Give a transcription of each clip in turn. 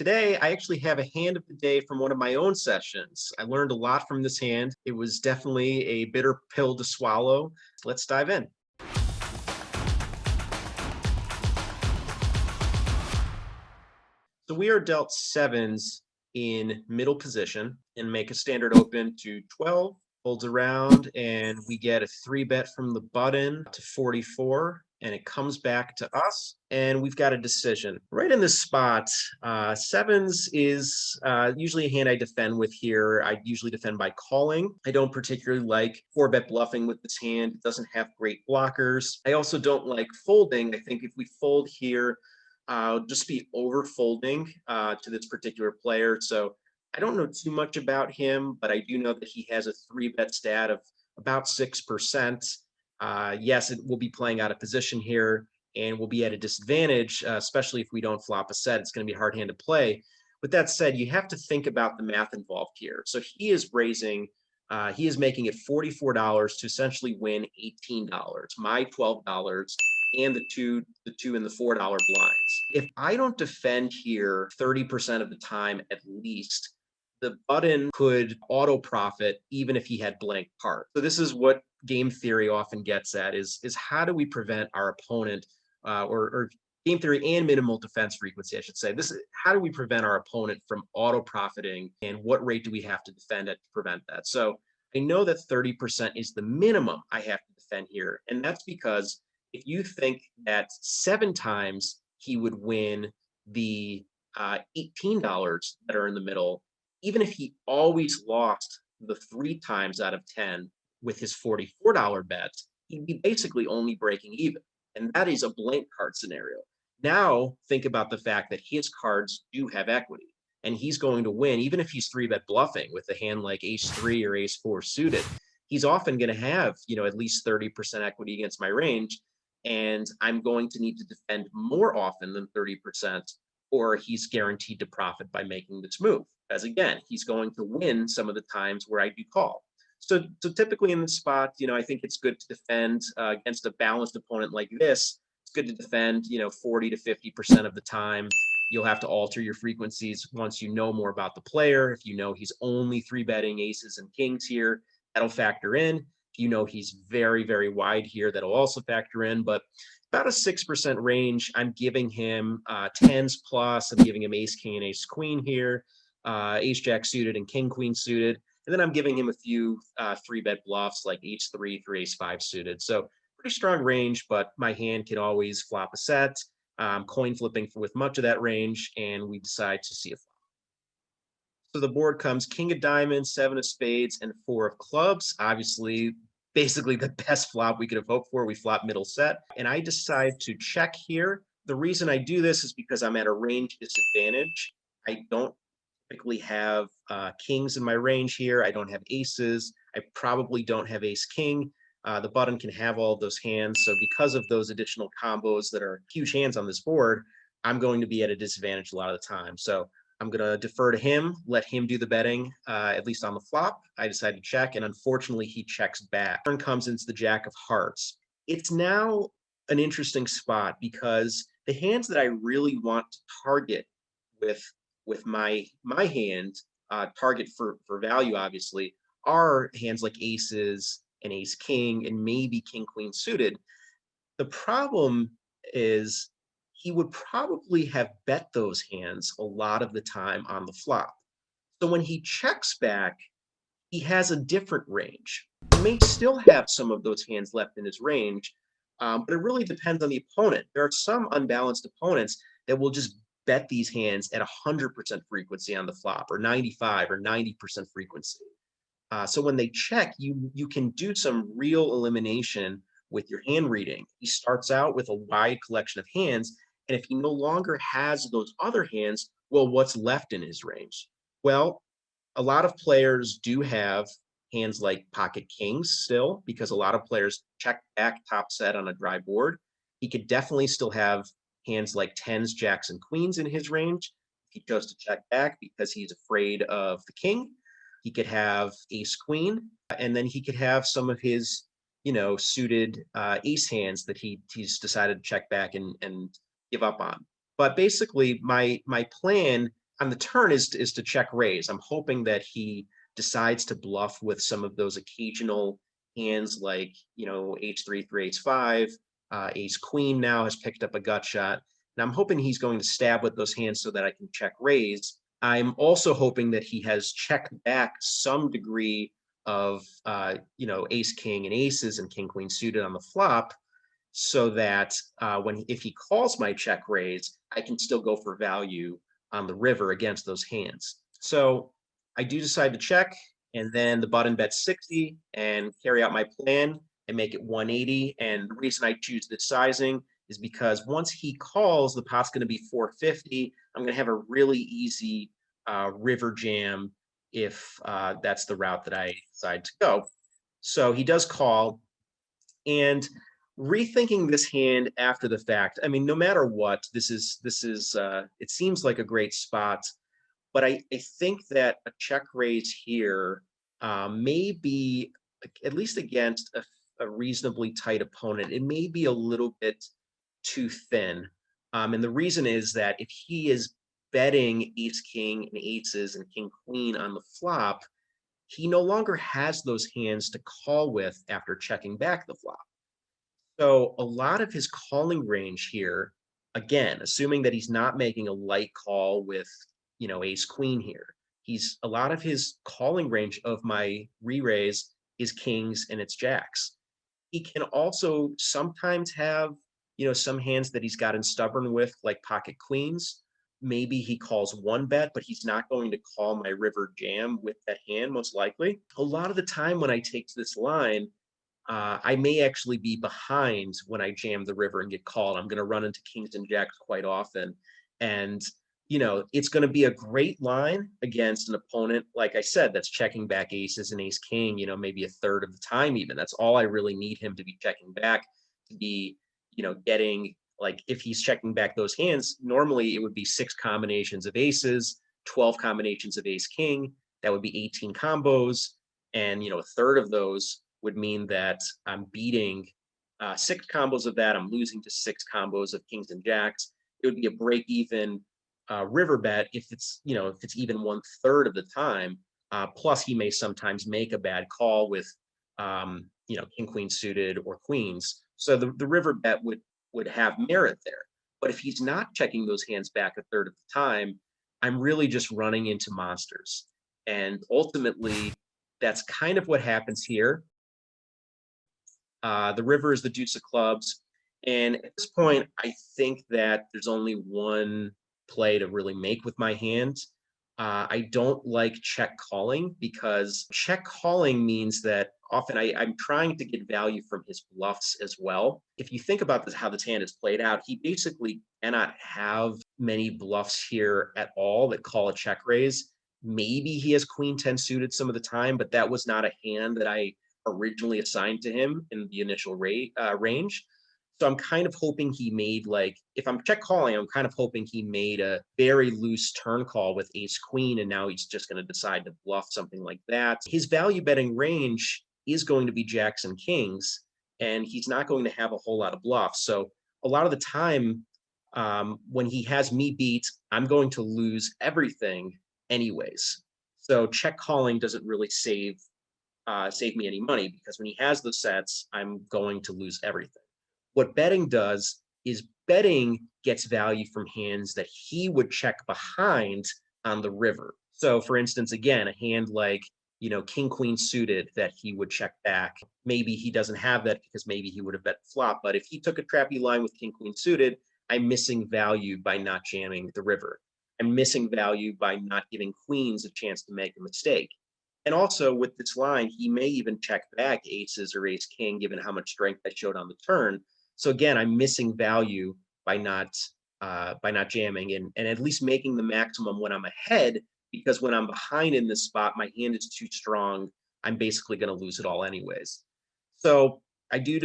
Today, I actually have a hand of the day from one of my own sessions. I learned a lot from this hand. It was definitely a bitter pill to swallow. Let's dive in. So we are dealt sevens in middle position and make a standard open to 12, folds around, and we get a three bet from the button to 44, and it comes back to us, and we've got a decision. Right in this spot, sevens is usually a hand I defend with here. I usually defend by calling. I don't particularly like four bet bluffing with this hand. It doesn't have great blockers. I also don't like folding. I think if we fold here, just be over folding to this particular player. So I don't know too much about him, but I do know that he has a three bet stat of about 6%. Yes, it will be playing out of position here and will be at a disadvantage, especially if we don't flop a set. It's going to be a hard hand to play. With that said, you have to think about the math involved here. So he is he is making it $44 to essentially win $18. My $12 and the two and the $4 blinds. If I don't defend here 30% of the time at least, the button could auto profit even if he had blank part. So this is what game theory often gets at is how do we prevent our opponent or game theory and minimal defense frequency, I should say. This is how do we prevent our opponent from auto profiting, and what rate do we have to defend at to prevent that? So I know that 30% is the minimum I have to defend here, and that's because if you think that 7 times he would win the $18 that are in the middle, even if he always lost the 3 times out of 10 with his $44 bets, he'd be basically only breaking even. And that is a blank card scenario. Now, think about the fact that his cards do have equity, and he's going to win, even if he's 3-bet bluffing with a hand like ace-3 or ace-4 suited. He's often going to have, at least 30% equity against my range, and I'm going to need to defend more often than 30%, or he's guaranteed to profit by making this move. As again, he's going to win some of the times where I do call. So typically in this spot, I think it's good to defend against a balanced opponent like this. It's good to defend, 40 to 50% of the time. You'll have to alter your frequencies once you know more about the player. If you know he's only 3-betting aces and kings here, that'll factor in. If you know he's very, very wide here, that'll also factor in. But about a 6% range, I'm giving him 10s plus. I'm giving him ace, king, and ace, queen here, ace, jack suited, and king, queen suited. And then I'm giving him a few 3-bet bluffs like ace-3 through ace-5 suited. So pretty strong range, but my hand can always flop a set. Coin flipping with much of that range, and we decide to see a flop. So the board comes king of diamonds, 7 of spades, and 4 of clubs. Obviously, basically the best flop we could have hoped for. We flop middle set, and I decide to check here. The reason I do this is because I'm at a range disadvantage. I don't typically have kings in my range here. I don't have aces. I probably don't have ace king. The button can have all of those hands. So because of those additional combos that are huge hands on this board, I'm going to be at a disadvantage a lot of the time. So I'm going to defer to him, let him do the betting, at least on the flop. I decide to check, and unfortunately, he checks back. Turn comes into the jack of hearts. It's now an interesting spot because the hands that I really want to target with my hand, target for value, obviously, are hands like aces and ace king and maybe king queen suited. The problem is he would probably have bet those hands a lot of the time on the flop. So when he checks back, he has a different range. He may still have some of those hands left in his range, but it really depends on the opponent. There are some unbalanced opponents that will just bet these hands at 100% frequency on the flop, or 95 or 90% frequency. So when they check, you can do some real elimination with your hand reading. He starts out with a wide collection of hands, and if he no longer has those other hands, well, what's left in his range? Well, a lot of players do have hands like pocket kings still, because a lot of players check back top set on a dry board. He could definitely still have hands like tens, jacks, and queens in his range. He chose to check back because he's afraid of the king. He could have ace queen, and then he could have some of his, suited ace hands that he's decided to check back and give up on. But basically, my plan on the turn is to check raise. I'm hoping that he decides to bluff with some of those occasional hands like, h3 through h5, ace queen now has picked up a gut shot. And I'm hoping he's going to stab with those hands so that I can check raise. I'm also hoping that he has checked back some degree of, ace king and aces and king queen suited on the flop, so that if he calls my check raise, I can still go for value on the river against those hands. So I do decide to check, and then the button bets 60 and carry out my plan and make it 180. And the reason I choose this sizing is because once he calls, the pot's going to be 450. I'm going to have a really easy river jam if that's the route that I decide to go. So he does call, and rethinking this hand after the fact, I mean, no matter what, this is it seems like a great spot, but I think that a check raise here may be, at least against a reasonably tight opponent, it may be a little bit too thin. And the reason is that if he is betting ace king and aces and king queen on the flop, he no longer has those hands to call with after checking back the flop. So a lot of his calling range here, again, assuming that he's not making a light call with, ace queen here, a lot of his calling range of my re-raise is kings and it's jacks. He can also sometimes have, some hands that he's gotten stubborn with, like pocket queens. Maybe he calls one bet, but he's not going to call my river jam with that hand, most likely. A lot of the time when I take to this line, I may actually be behind when I jam the river and get called. I'm going to run into kings and jacks quite often. And, it's going to be a great line against an opponent, like I said, that's checking back aces and ace king, maybe a third of the time even. That's all I really need him to be checking back, to be, getting, like, if he's checking back those hands, normally it would be 6 combinations of aces, 12 combinations of ace king. That would be 18 combos. And, a third of those would mean that I'm beating 6 combos of that. I'm losing to 6 combos of kings and jacks. It would be a break even river bet if it's, if it's even 1/3 of the time. Plus, he may sometimes make a bad call with, king queen suited or queens. So the river bet would have merit there. But if he's not checking those hands back a third of the time, I'm really just running into monsters. And ultimately, that's kind of what happens here. The river is the deuce of clubs. And at this point, I think that there's only one play to really make with my hand. I don't like check calling, because check calling means that often I'm trying to get value from his bluffs as well. If you think about this, how this hand is played out, he basically cannot have many bluffs here at all that call a check raise. Maybe he has queen 10 suited some of the time, but that was not a hand that I originally assigned to him in the initial range. So I'm kind of hoping he made, like, if I'm check calling, I'm kind of hoping he made a very loose turn call with ace queen, and now he's just going to decide to bluff something like that. His value betting range is going to be jacks and kings, and he's not going to have a whole lot of bluffs. So a lot of the time, when he has me beat, I'm going to lose everything anyways. So check calling doesn't really save me any money, because when he has the sets, I'm going to lose everything. What betting does is betting gets value from hands that he would check behind on the river. So for instance, again, a hand like, king queen suited that he would check back. Maybe he doesn't have that because maybe he would have bet flop. But if he took a trappy line with king queen suited, I'm missing value by not jamming the river. I'm missing value by not giving queens a chance to make a mistake. And also with this line, he may even check back aces or ace king, given how much strength I showed on the turn. So again, I'm missing value by not jamming and at least making the maximum when I'm ahead, because when I'm behind in this spot, my hand is too strong. I'm basically going to lose it all anyways. So I do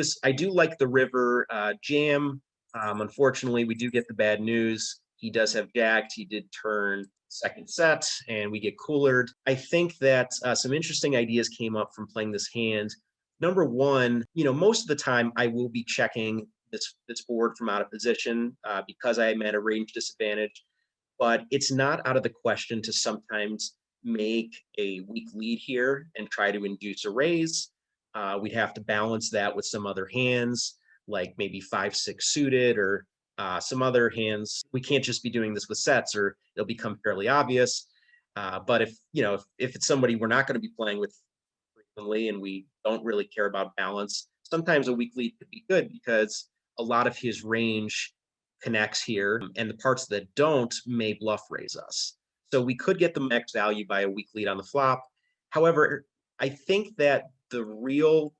like the river jam. Unfortunately, we do get the bad news. He does have jacked. He did turn second set, and we get coolered. I think that some interesting ideas came up from playing this hand. Number one, most of the time I will be checking this board from out of position because I am at a range disadvantage. but it's not out of the question to sometimes make a weak lead here and try to induce a raise. We'd have to balance that with some other hands, like maybe 5-6 suited or some other hands. We can't just be doing this with sets, or it'll become fairly obvious. But if if it's somebody we're not going to be playing with frequently and we don't really care about balance, sometimes a weak lead could be good because a lot of his range connects here, and the parts that don't may bluff raise us. So we could get the max value by a weak lead on the flop. However, I think that the real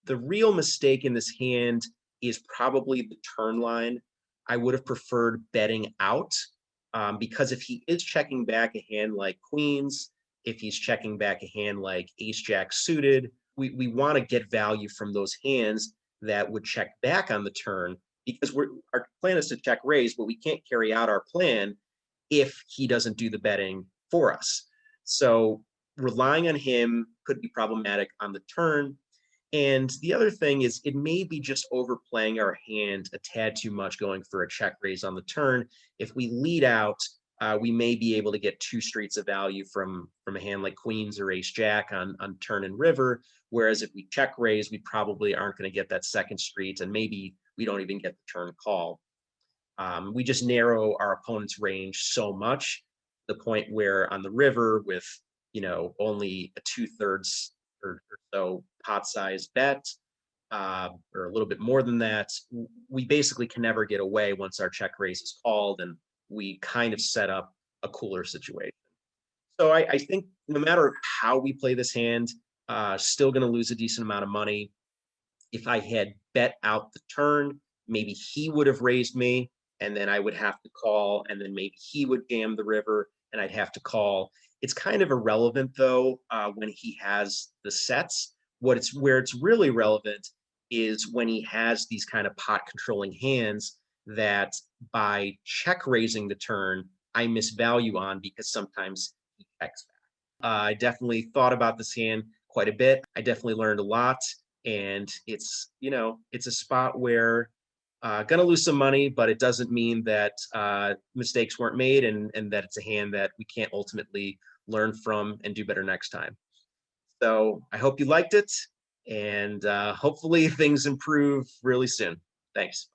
mistake in this hand is probably the turn line. I would have preferred betting out, because if he is checking back a hand like queens, if he's checking back a hand like ace jack suited, we want to get value from those hands that would check back on the turn, because our plan is to check raise, but we can't carry out our plan if he doesn't do the betting for us. So relying on him could be problematic on the turn. And the other thing is, it may be just overplaying our hand a tad too much, going for a check raise on the turn. If we lead out, we may be able to get two streets of value from a hand like queens or ace jack on turn and river. Whereas if we check raise, we probably aren't going to get that second street, and maybe we don't even get the turn call. We just narrow our opponent's range so much, the point where on the river with only a 2/3 or so pot size bet, or a little bit more than that, we basically can never get away once our check raise is called, and we kind of set up a cooler situation. So I think no matter how we play this hand, still going to lose a decent amount of money. If I had bet out the turn, maybe he would have raised me, and then I would have to call, and then maybe he would jam the river, and I'd have to call. It's kind of irrelevant though, when he has the sets. Where it's really relevant is when he has these kind of pot controlling hands that by check raising the turn, I miss value on, because sometimes he checks back. I definitely thought about this hand quite a bit. I definitely learned a lot, and it's a spot where gonna lose some money, but it doesn't mean that mistakes weren't made, and that it's a hand that we can't ultimately learn from and do better next time. So I hope you liked it, and hopefully things improve really soon. Thanks.